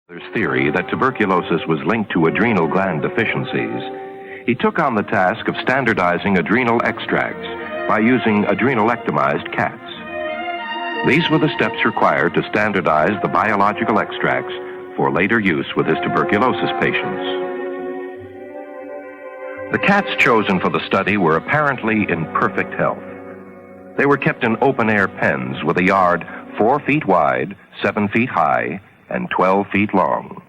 There's theory that tuberculosis was linked to adrenal gland deficiencies. He took on the task of standardizing adrenal extracts by using adrenalectomized cats. These were the steps required to standardize the biological extracts for later use with his tuberculosis patients. The cats chosen for the study were apparently in perfect health. They were kept in open-air pens with a yard 4 feet wide, 7 feet high, and 12 feet long.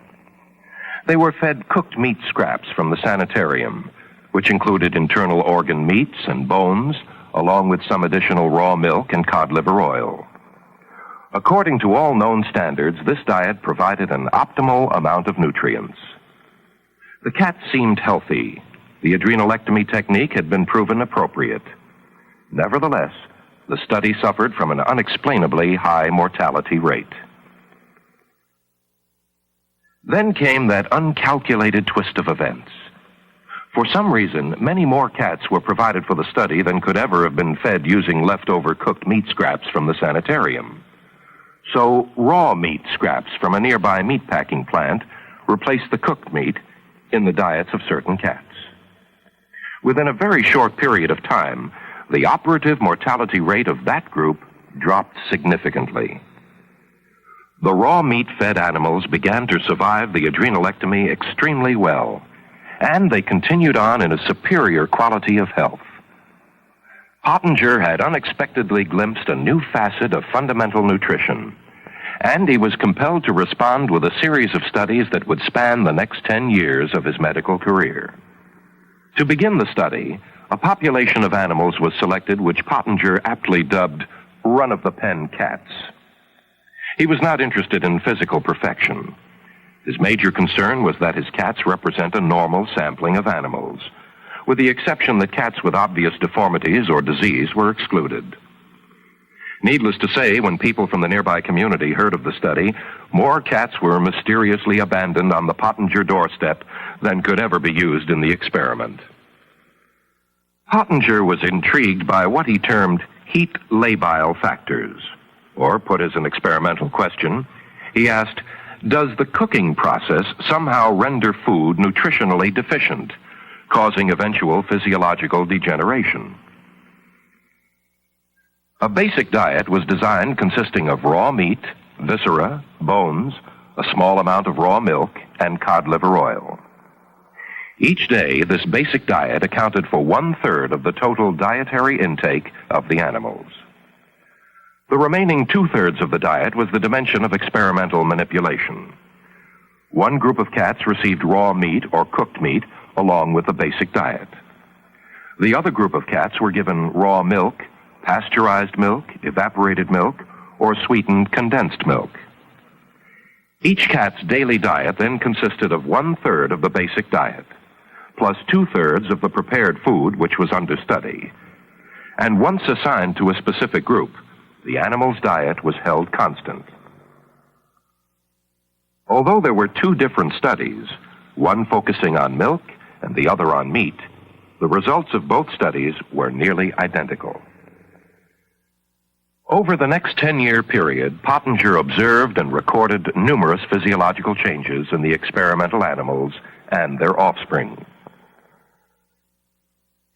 They were fed cooked meat scraps from the sanitarium, which included internal organ meats and bones, along with some additional raw milk and cod liver oil. According to all known standards, this diet provided an optimal amount of nutrients. The cats seemed healthy. The adrenalectomy technique had been proven appropriate. Nevertheless, the study suffered from an unexplainably high mortality rate. Then came that uncalculated twist of events. For some reason, many more cats were provided for the study than could ever have been fed using leftover cooked meat scraps from the sanitarium. So raw meat scraps from a nearby meatpacking plant replaced the cooked meat in the diets of certain cats. Within a very short period of time, the operative mortality rate of that group dropped significantly. The raw meat-fed animals began to survive the adrenalectomy extremely well, and they continued on in a superior quality of health. Pottenger had unexpectedly glimpsed a new facet of fundamental nutrition, and he was compelled to respond with a series of studies that would span the next 10 years of his medical career. To begin the study, a population of animals was selected which Pottenger aptly dubbed run-of-the-pen cats. He was not interested in physical perfection. His major concern was that his cats represent a normal sampling of animals, with the exception that cats with obvious deformities or disease were excluded. Needless to say, when people from the nearby community heard of the study, more cats were mysteriously abandoned on the Pottenger doorstep than could ever be used in the experiment. Pottenger was intrigued by what he termed heat labile factors. Or, put as an experimental question, he asked, does the cooking process somehow render food nutritionally deficient, causing eventual physiological degeneration? A basic diet was designed consisting of raw meat, viscera, bones, a small amount of raw milk, and cod liver oil. Each day, this basic diet accounted for 1/3 of the total dietary intake of the animals. The remaining 2/3 of the diet was the dimension of experimental manipulation. One group of cats received raw meat or cooked meat along with the basic diet. The other group of cats were given raw milk, pasteurized milk, evaporated milk, or sweetened condensed milk. Each cat's daily diet then consisted of 1/3 of the basic diet, plus 2/3 of the prepared food which was under study. And once assigned to a specific group, the animal's diet was held constant. Although there were 2 different studies, one focusing on milk and the other on meat, the results of both studies were nearly identical. Over the next 10-year period, Pottenger observed and recorded numerous physiological changes in the experimental animals and their offspring.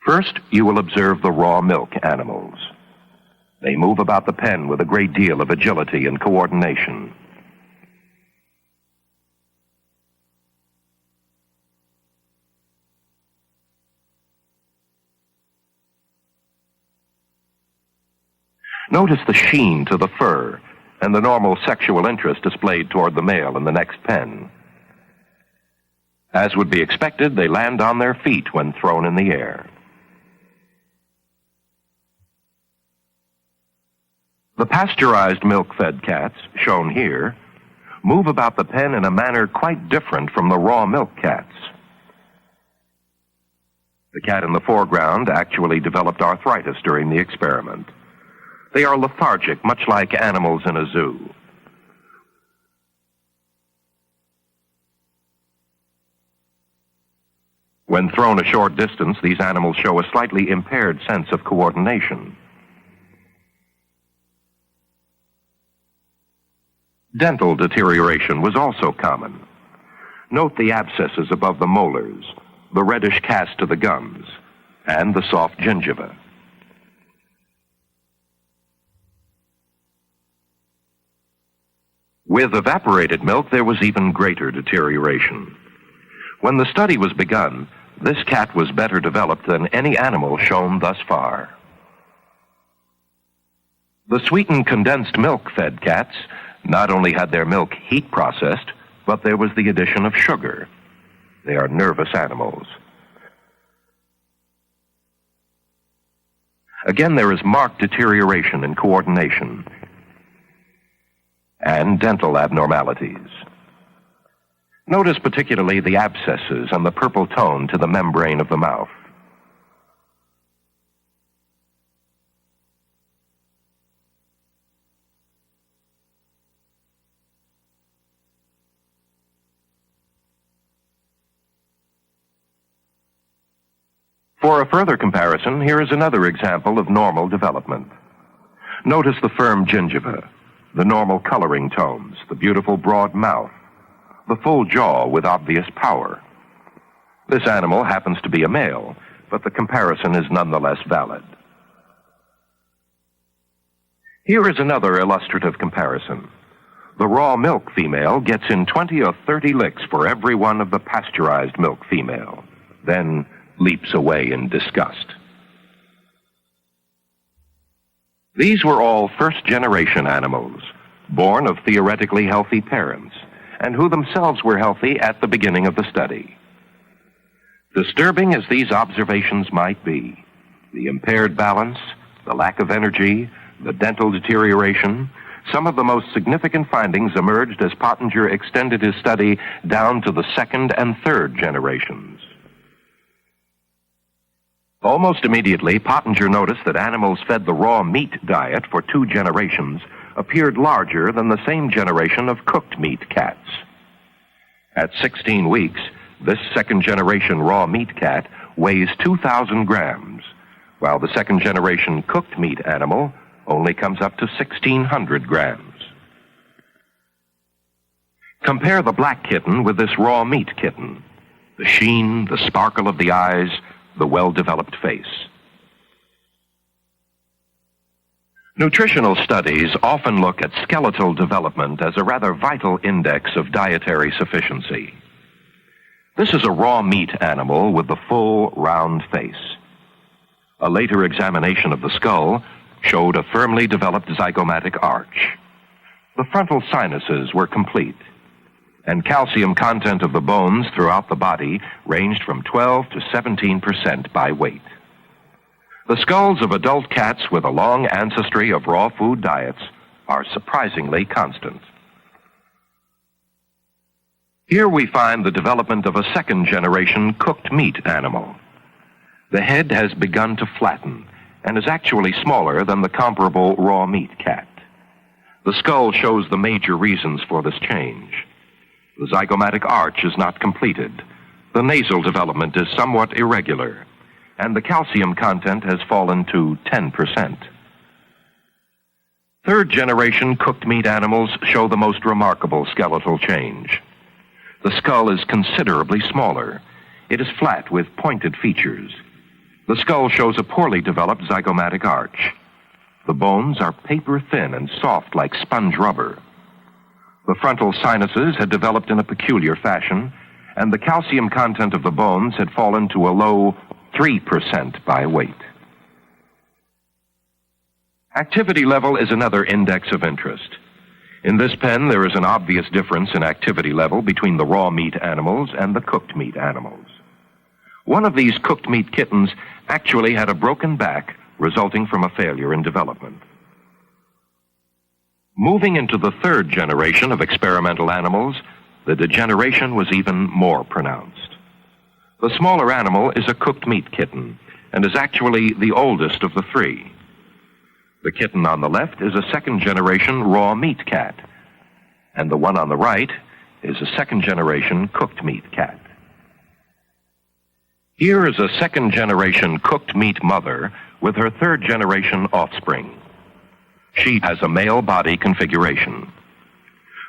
First, you will observe the raw milk animals. They move about the pen with a great deal of agility and coordination. Notice the sheen to the fur and the normal sexual interest displayed toward the male in the next pen. As would be expected, they land on their feet when thrown in the air. The pasteurized milk-fed cats, shown here, move about the pen in a manner quite different from the raw milk cats. The cat in the foreground actually developed arthritis during the experiment. They are lethargic, much like animals in a zoo. When thrown a short distance, these animals show a slightly impaired sense of coordination. Dental deterioration was also common. Note the abscesses above the molars, the reddish cast to the gums, and the soft gingiva. With evaporated milk, there was even greater deterioration. When the study was begun, this cat was better developed than any animal shown thus far. The sweetened condensed milk-fed cats not only had their milk heat processed, but there was the addition of sugar. They are nervous animals. Again, there is marked deterioration in coordination and dental abnormalities. Notice particularly the abscesses and the purple tone to the membrane of the mouth. For a further comparison, here is another example of normal development. Notice the firm gingiva, the normal coloring tones, the beautiful broad mouth, the full jaw with obvious power. This animal happens to be a male, but the comparison is nonetheless valid. Here is another illustrative comparison. The raw milk female gets in 20 or 30 licks for every one of the pasteurized milk female, then leaps away in disgust. These were all first-generation animals, born of theoretically healthy parents, and who themselves were healthy at the beginning of the study. Disturbing as these observations might be, the impaired balance, the lack of energy, the dental deterioration, some of the most significant findings emerged as Pottenger extended his study down to the second and third generations. Almost immediately, Pottenger noticed that animals fed the raw meat diet for 2 generations appeared larger than the same generation of cooked meat cats. At 16 weeks, this second-generation raw meat cat weighs 2,000 grams, while the second-generation cooked meat animal only comes up to 1,600 grams. Compare the black kitten with this raw meat kitten. The sheen, the sparkle of the eyes, the well-developed face. Nutritional studies often look at skeletal development as a rather vital index of dietary sufficiency. This is a raw meat animal with the full, round face. A later examination of the skull showed a firmly developed zygomatic arch. The frontal sinuses were complete, and calcium content of the bones throughout the body ranged from 12 to 17% by weight. The skulls of adult cats with a long ancestry of raw food diets are surprisingly constant. Here we find the development of a second-generation cooked meat animal. The head has begun to flatten and is actually smaller than the comparable raw meat cat. The skull shows the major reasons for this change. The zygomatic arch is not completed. The nasal development is somewhat irregular, and the calcium content has fallen to 10%. Third-generation cooked meat animals show the most remarkable skeletal change. The skull is considerably smaller. It is flat with pointed features. The skull shows a poorly developed zygomatic arch. The bones are paper-thin and soft like sponge rubber. The frontal sinuses had developed in a peculiar fashion, and the calcium content of the bones had fallen to a low 3% by weight. Activity level is another index of interest. In this pen, there is an obvious difference in activity level between the raw meat animals and the cooked meat animals. One of these cooked meat kittens actually had a broken back resulting from a failure in development. Moving into the third generation of experimental animals, the degeneration was even more pronounced. The smaller animal is a cooked meat kitten and is actually the oldest of the 3. The kitten on the left is a second-generation raw meat cat, and the one on the right is a second-generation cooked meat cat. Here is a second-generation cooked meat mother with her third-generation offspring. She has a male body configuration.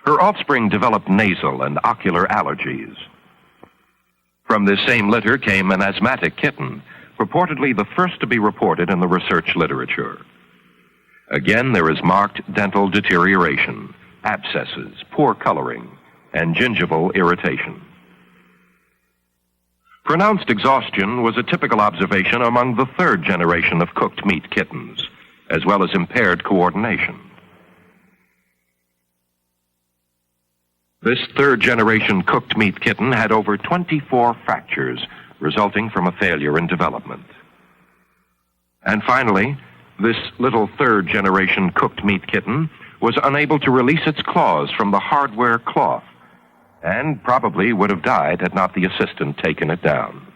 Her offspring developed nasal and ocular allergies. From this same litter came an asthmatic kitten, purportedly the first to be reported in the research literature. Again, there is marked dental deterioration, abscesses, poor coloring, and gingival irritation. Pronounced exhaustion was a typical observation among the third generation of cooked meat kittens, as well as impaired coordination. This third generation cooked meat kitten had over 24 fractures resulting from a failure in development. And finally, this little third generation cooked meat kitten was unable to release its claws from the hardware cloth and probably would have died had not the assistant taken it down.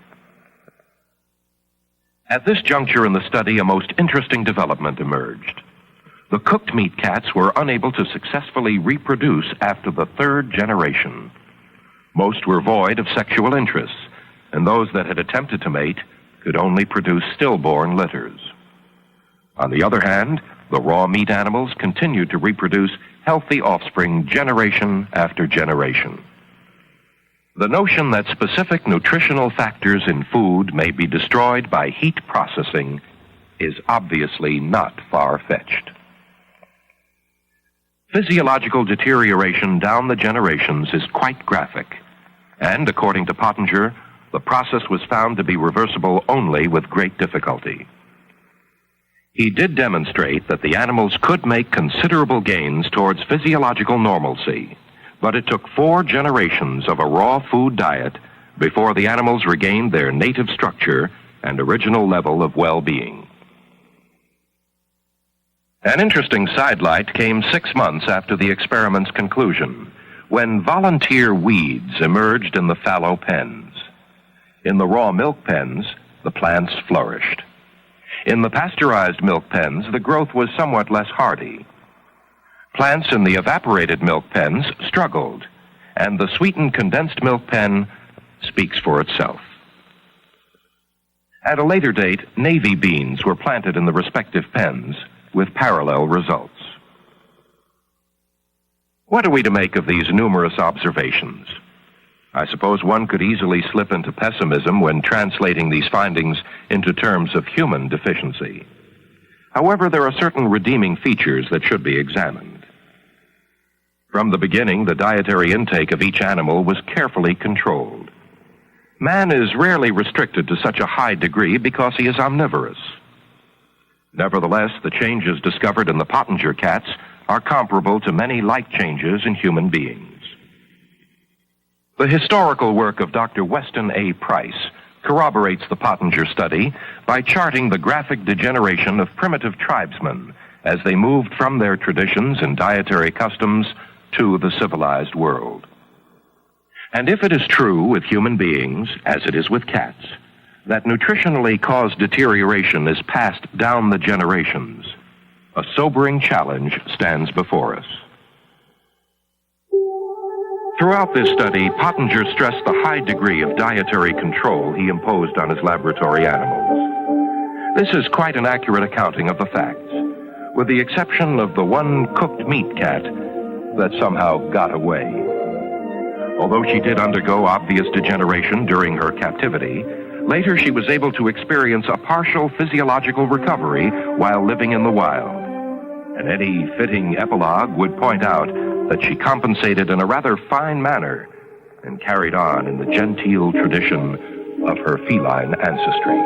At this juncture in the study, a most interesting development emerged. The cooked meat cats were unable to successfully reproduce after the third generation. Most were void of sexual interests, and those that had attempted to mate could only produce stillborn litters. On the other hand, the raw meat animals continued to reproduce healthy offspring generation after generation. The notion that specific nutritional factors in food may be destroyed by heat processing is obviously not far-fetched. Physiological deterioration down the generations is quite graphic, and according to Pottenger, the process was found to be reversible only with great difficulty. He did demonstrate that the animals could make considerable gains towards physiological normalcy, but it took 4 generations of a raw food diet before the animals regained their native structure and original level of well-being. An interesting sidelight came 6 months after the experiment's conclusion, when volunteer weeds emerged in the fallow pens. In the raw milk pens, the plants flourished. In the pasteurized milk pens, the growth was somewhat less hardy. Plants in the evaporated milk pens struggled, and the sweetened condensed milk pen speaks for itself. At a later date, navy beans were planted in the respective pens with parallel results. What are we to make of these numerous observations? I suppose one could easily slip into pessimism when translating these findings into terms of human deficiency. However, there are certain redeeming features that should be examined. From the beginning, the dietary intake of each animal was carefully controlled. Man is rarely restricted to such a high degree because he is omnivorous. Nevertheless, the changes discovered in the Pottenger cats are comparable to many like changes in human beings. The historical work of Dr. Weston A. Price corroborates the Pottenger study by charting the graphic degeneration of primitive tribesmen as they moved from their traditions and dietary customs to the civilized world. And if it is true with human beings, as it is with cats, that nutritionally caused deterioration is passed down the generations, a sobering challenge stands before us. Throughout this study, Pottenger stressed the high degree of dietary control he imposed on his laboratory animals. This is quite an accurate accounting of the facts, with the exception of the one cooked meat cat that somehow got away. Although she did undergo obvious degeneration during her captivity, later she was able to experience a partial physiological recovery while living in the wild. And any fitting epilogue would point out that she compensated in a rather fine manner and carried on in the genteel tradition of her feline ancestry.